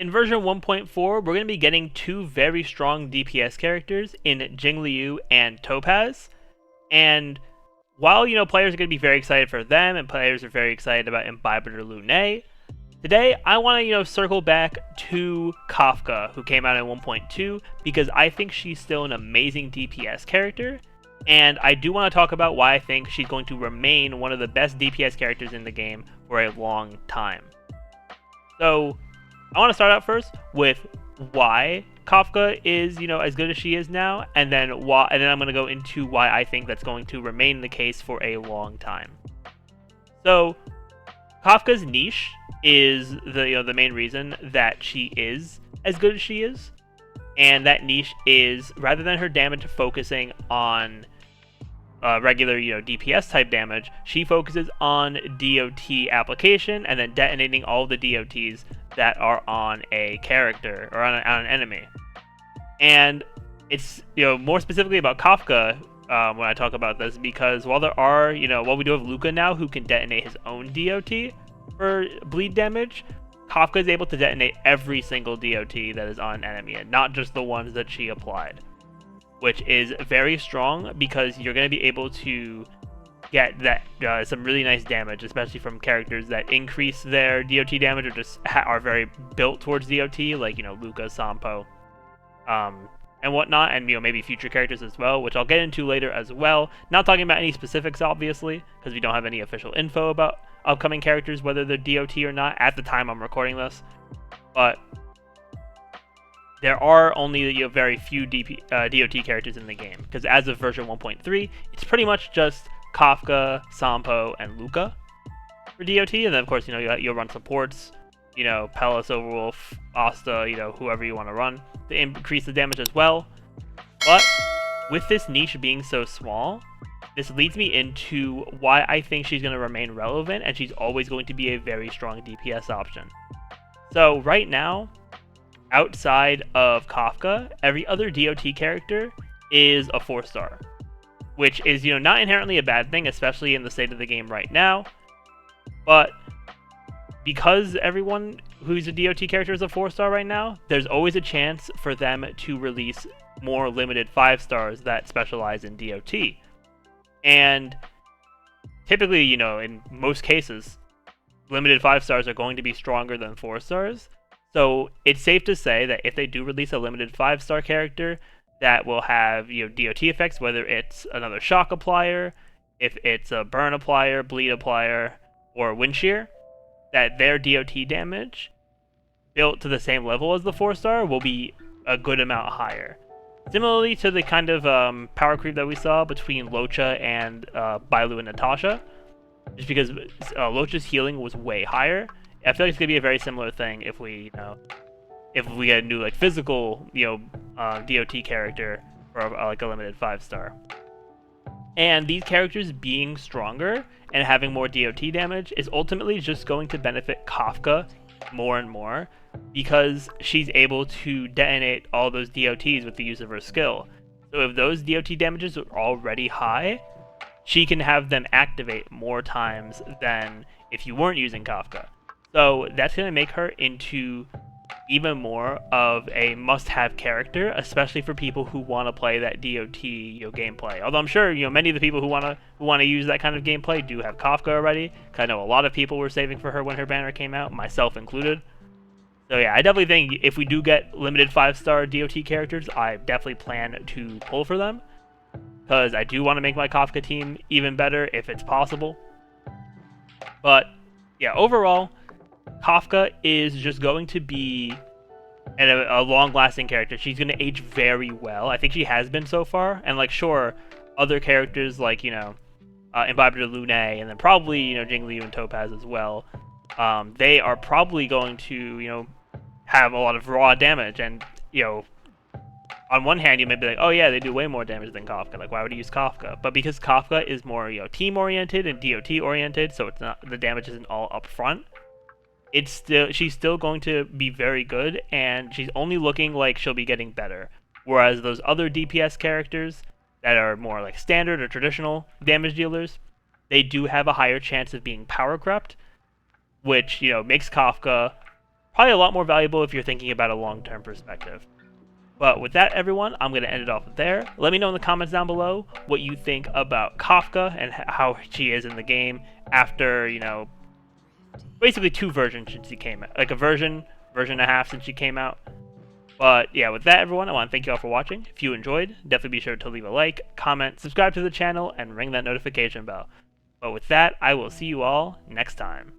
In version 1.4, we're going to be getting two very strong DPS characters in Jingliu and Topaz. And while, players are going to be very excited for them and players are very excited about Imbibitor Lune, today I want to, circle back to Kafka, who came out in 1.2, because I think she's still an amazing DPS character. And I do want to talk about why I think she's going to remain one of the best DPS characters in the game for a long time. So, I want to start out first with why Kafka is, as good as she is now, and then I'm going to go into why I think that's going to remain the case for a long time. So, Kafka's niche is the main reason that she is as good as she is, and that niche is, rather than her damage focusing on regular, DPS type damage, she focuses on DoT application and then detonating all the DoTs that are on a character or on an enemy. And it's, more specifically about Kafka when I talk about this, because while there are, while we do have Luka now who can detonate his own DoT for bleed damage, Kafka is able to detonate every single DoT that is on an enemy and not just the ones that she applied, which is very strong because you're going to be able to get that some really nice damage, especially from characters that increase their DoT damage or just are very built towards DoT, like Luka, Sampo, and whatnot, and maybe future characters as well, which I'll get into later as well. Not talking about any specifics, obviously, because we don't have any official info about upcoming characters, whether they're DoT or not, at the time I'm recording this. But there are only very few DoT characters in the game, because as of version 1.3, it's pretty much just Kafka, Sampo, and Luka for DoT, and then of course you'll run supports, Pellis, Overwolf, Asta, whoever you want to run to increase the damage as well. But with this niche being so small, this leads me into why I think she's going to remain relevant and she's always going to be a very strong DPS option. So right now, outside of Kafka, every other DoT character is a 4-star, which is not inherently a bad thing, especially in the state of the game right now. But because everyone who's a DoT character is a 4-star right now, there's always a chance for them to release more limited 5-stars that specialize in DoT. And typically, in most cases, limited 5-stars are going to be stronger than 4-stars. So it's safe to say that if they do release a limited 5-star character that will have DoT effects, whether it's another shock applier, if it's a burn applier, bleed applier, or wind shear, that their DoT damage built to the same level as the 4-star will be a good amount higher. Similarly to the kind of power creep that we saw between Locha and Bailu and Natasha, just because Locha's healing was way higher. I feel like it's gonna be a very similar thing if we, if we get a new physical, DoT character for like a limited 5-star. And these characters being stronger and having more DoT damage is ultimately just going to benefit Kafka more and more, because she's able to detonate all those DoTs with the use of her skill. So if those DoT damages are already high, she can have them activate more times than if you weren't using Kafka. So that's going to make her into even more of a must-have character, especially for people who want to play that DoT gameplay. Although I'm sure many of the people who want to use that kind of gameplay do have Kafka already. I know a lot of people were saving for her when her banner came out, myself included. So yeah, I definitely think if we do get limited 5-star DoT characters, I definitely plan to pull for them, because I do want to make my Kafka team even better if it's possible. But yeah, overall, Kafka is just going to be a long-lasting character. She's going to age very well. I think she has been so far. And sure, other characters like Imbibitor Lune, and then probably Jingliu and Topaz as well. They are probably going to have a lot of raw damage, and on one hand you may be like, oh yeah, they do way more damage than Kafka. Why would you use Kafka? But because Kafka is more team-oriented and DoT-oriented, so it's not, the damage isn't all up front. She's still going to be very good, and she's only looking like she'll be getting better. Whereas those other DPS characters that are more standard or traditional damage dealers, they do have a higher chance of being Powercrept, which makes Kafka probably a lot more valuable if you're thinking about a long-term perspective. But with that, everyone, I'm going to end it off there. Let me know in the comments down below what you think about Kafka and how she is in the game after, basically 2 versions since she came out. Like a version and a half since she came out. But yeah, with that, everyone, I want to thank you all for watching. If you enjoyed, definitely be sure to leave a like, comment, subscribe to the channel, and ring that notification bell. But with that, I will see you all next time.